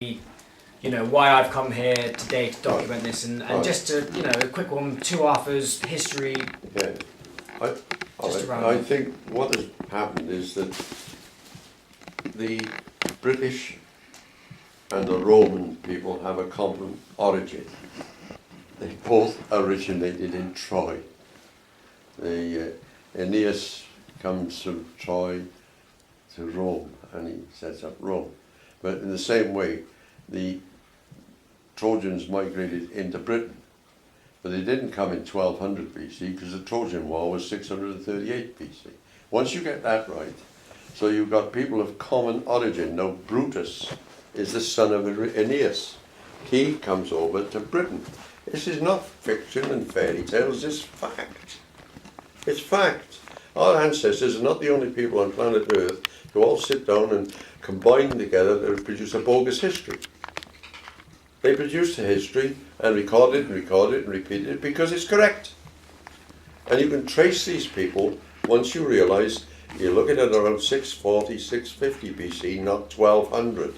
you know, why I've come here today to document this, and just to, you know, a quick one, 2 Arthurs, history. Yeah, I think what has happened is that the British and the Roman people have a common origin. They both originated in Troy. The Aeneas comes from Troy to Rome, and he sets up Rome. But in the same way, the Trojans migrated into Britain, but they didn't come in 1200 BC because the Trojan War was 638 BC. Once you get that right, so you've got people of common origin. Now Brutus is the son of Aeneas. He comes over to Britain. This is not fiction and fairy tales, it's fact. It's fact. Our ancestors are not the only people on planet Earth who all sit down and combine together to produce a bogus history. They produced a history and record it and record it and repeat it because it's correct. And you can trace these people once you realise you're looking at around 640, 650 BC, not 1200.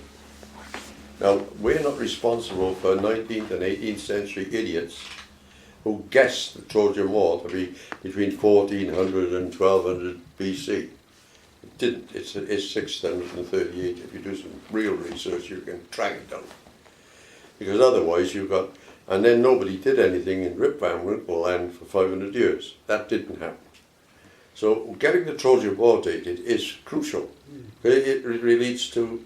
Now, we're not responsible for 19th and 18th century idiots who guessed the Trojan War to be between 1400 and 1200 BC. It didn't. It's 638. If you do some real research, you can track it down. Because otherwise you've got, and then nobody did anything in Rip Van Winkle land for 500 years. That didn't happen. So getting the Trojan War dated is crucial. It relates to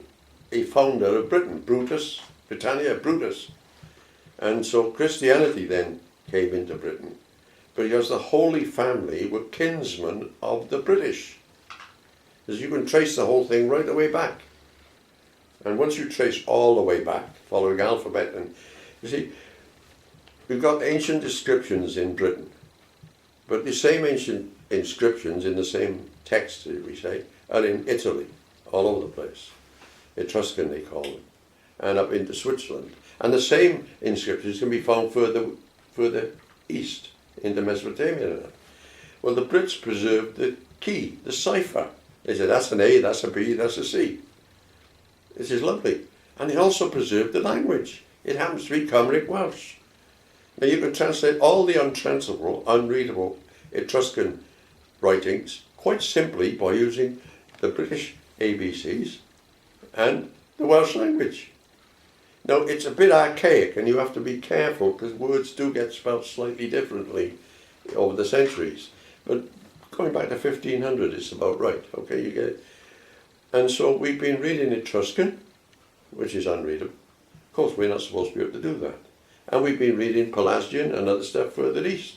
a founder of Britain, Brutus, Britannia, Brutus. And so Christianity then came into Britain because the Holy Family were kinsmen of the British. Because you can trace the whole thing right the way back. And once you trace all the way back, following alphabet, and you see, we've got ancient inscriptions in Britain, but the same ancient inscriptions in the same text, we say, are in Italy, all over the place. Etruscan they call them, and up into Switzerland. And the same inscriptions can be found further east, into Mesopotamia. Well, the Brits preserved the key, the cipher. They said, that's an A, that's a B, that's a C. This is lovely. And they also preserved the language. It happens to be Cymric Welsh. Now you can translate all the untranslatable, unreadable Etruscan writings quite simply by using the British ABCs and the Welsh language. Now it's a bit archaic and you have to be careful because words do get spelled slightly differently over the centuries. But going back to 1500 it's about right, okay, you get it. And so we've been reading Etruscan, which is unreadable. Of course we're not supposed to be able to do that. And we've been reading Pelasgian and other stuff further east.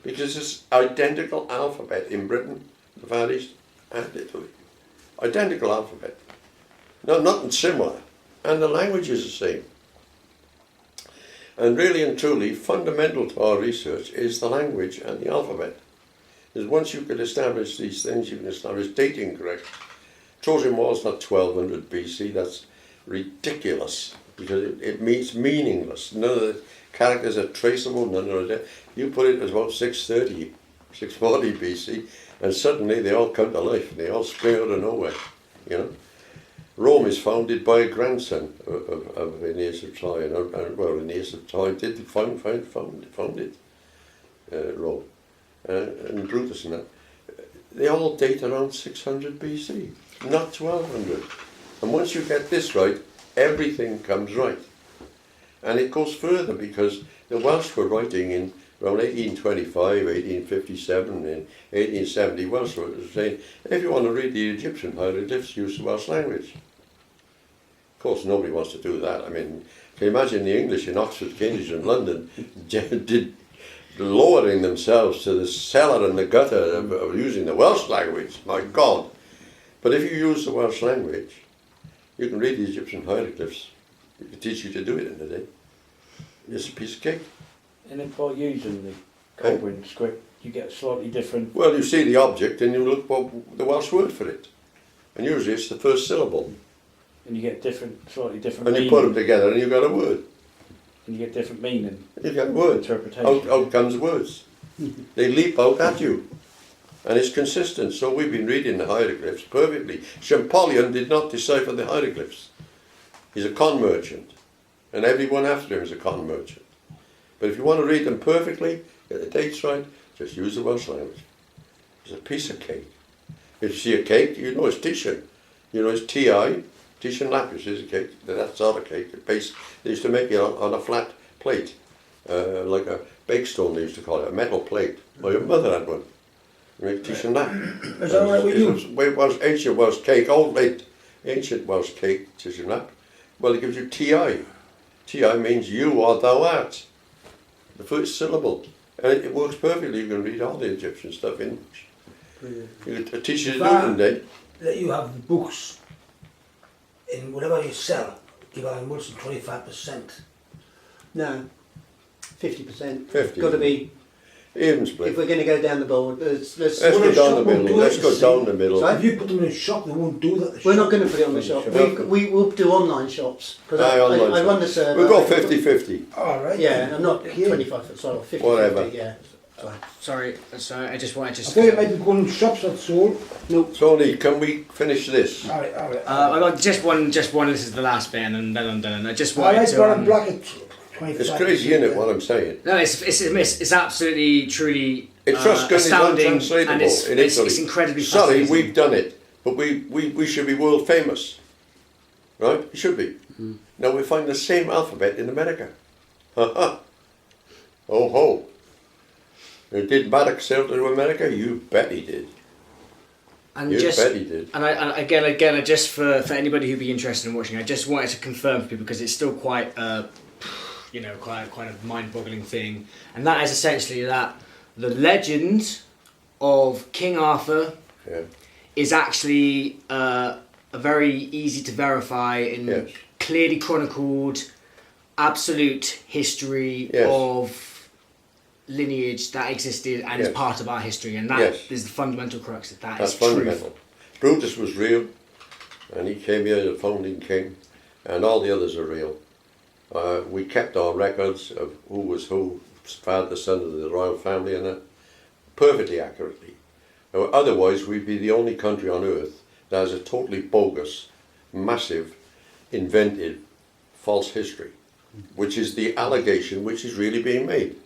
Because it's identical alphabet in Britain, the Far East and Italy. Identical alphabet. No, nothing similar. And the language is the same. And really and truly, fundamental to our research is the language and the alphabet. Because once you can establish these things, you can establish dating correct. Trojan War is not 1200 BC, that's ridiculous. Because it means meaningless. None of the characters are traceable, none of that. You put it as about 630, 640 BC, and suddenly they all come to life. They all spring out of nowhere, you know. Rome is founded by a grandson of Aeneas of Troy, and well, Aeneas of Troy did founded Rome, and Brutus and that. They all date around 600 BC, not 1200. And once you get this right, everything comes right. And it goes further because the Welsh were writing in around 1825, 1857, and 1870. Welsh were saying, if you want to read the Egyptian hieroglyphs, use the Welsh language. Of course, nobody wants to do that. I mean, can you imagine the English in Oxford, Cambridge, and London did lowering themselves to the cellar and the gutter of using the Welsh language? My God! But if you use the Welsh language, you can read the Egyptian hieroglyphs. We can teach you to do it in a day. It's a piece of cake. And then by using the Colwyn script, you get a slightly different... Well, you see the object and you look for the Welsh word for it. And usually it's the first syllable. And you get different, slightly different and meaning. You put them together and you've got a word. And you get different meaning. You get a word. Interpretation. Out comes words. They leap out at you. And it's consistent. So we've been reading the hieroglyphs perfectly. Champollion did not decipher the hieroglyphs. He's a con merchant, and everyone after him is a con merchant. But if you want to read them perfectly, get the dates right, just use the Welsh language. It's a piece of cake. If you see a cake, you know it's Titian. You know it's T-I, Titian lapis is a cake. That's not a cake. They used to make it on a flat plate, like a bake stone they used to call it, a metal plate. Well, your mother had one. You make Titian lapis. Is that right with you? It was ancient Welsh cake, ancient Welsh cake, Titian lapis. Well, it gives you T-I. T-I means you or thou art. The first syllable. And it works perfectly. You can read all the Egyptian stuff in English. You can teach you to do it today. Let you have the books in whatever you sell, give out much than 25%. No, 50%. 50. Got to be, Even split. if we're going to go down the board, let's Let's go down the middle. Let's go down the middle. If you put them in a shop, they won't do that. we're not going to put it on the shop. We will do online shops. Because Online I run the shop. server. We'll go 50-50. All right. Yeah, I'm not Yeah. 25, sorry, 50, Whatever. 50, yeah. Sorry, I just wanted I to. think it might be going to shops, that's all. Tony, can we finish this? All right, all right. I got just one. This is the last bit, and then I'm done. I just All wanted right, to. brown and black at 25%. It's crazy, isn't it, what I'm saying? No, it's absolutely, truly Etruscan is astounding, untranslatable and it's in Italy. it's incredibly Sorry, fascinating. we've done it, but we should be world famous, right? We should be. Now we find the same alphabet in America. Ha ha. Oh ho. Did Maddox sail to America? You bet he did. And You just, bet he did. And again, I just for anybody who'd be interested in watching, I just wanted to confirm for people because it's still quite, quite a mind-boggling thing, and that is essentially that the legend of King Arthur Yeah. is actually a very easy to verify and Yes. clearly chronicled absolute history Yes. of lineage that existed and is Yes. part of our history, and that is Yes. the fundamental crux of that. That's is truth. fundamental. Brutus was real, and he came here as a founding king, and all the others are real. We kept our records of who was who, father, son of the royal family, and that perfectly accurately. Now, otherwise, we'd be the only country on earth that has a totally bogus, massive, invented, false history, which is the allegation which is really being made.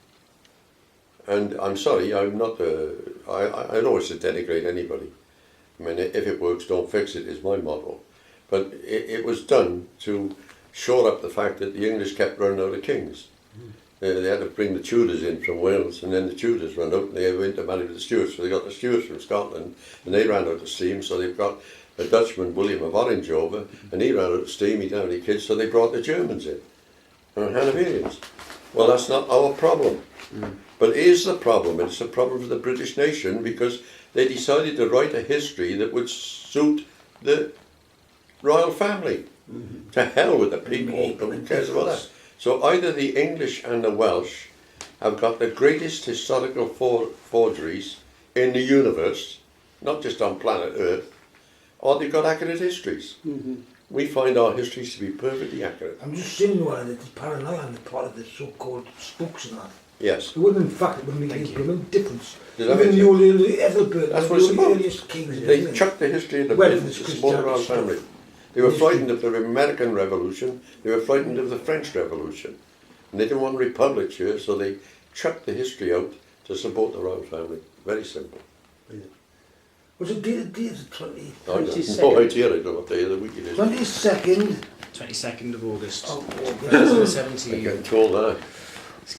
And I'm sorry, I'm not. I don't wish to denigrate anybody. I mean, if it works, don't fix it is my motto. But it was done to shore up the fact that the English kept running out of kings. They had to bring the Tudors in from Wales, and then the Tudors ran out, and they went to marry the Stuarts. So they got the Stuarts from Scotland, and they ran out of steam. So they've got a Dutchman, William of Orange, over, and he ran out of steam. He didn't have any kids, so they brought the Germans in, and Hanoverians. Well, that's not our problem. But it is the problem. It's a problem for the British nation because they decided to write a history that would suit the royal family. To hell with the people, who cares about that? So either the English and the Welsh have got the greatest historical forgeries in the universe, not just on planet Earth, or they've got accurate histories. We find our histories to be perfectly accurate. I'm just saying that it's paranoia on the part of the so-called spooks and that. Yes. It wouldn't, in fact, it wouldn't make any difference. Does that Even make the old Ethelbert, That's the what it's about. earliest kings. They chucked the history of the Well, business to it's support the royal Christianity family. stuff. They were frightened of the American Revolution, they were frightened of the French Revolution. And they didn't want republics here, so they chucked the history out to support the royal family. Very simple. What's the date of the 20th? I have 22nd. no idea, I don't know what day of the week it is. 22nd 22nd of August. of August. I'm 2017. getting told that.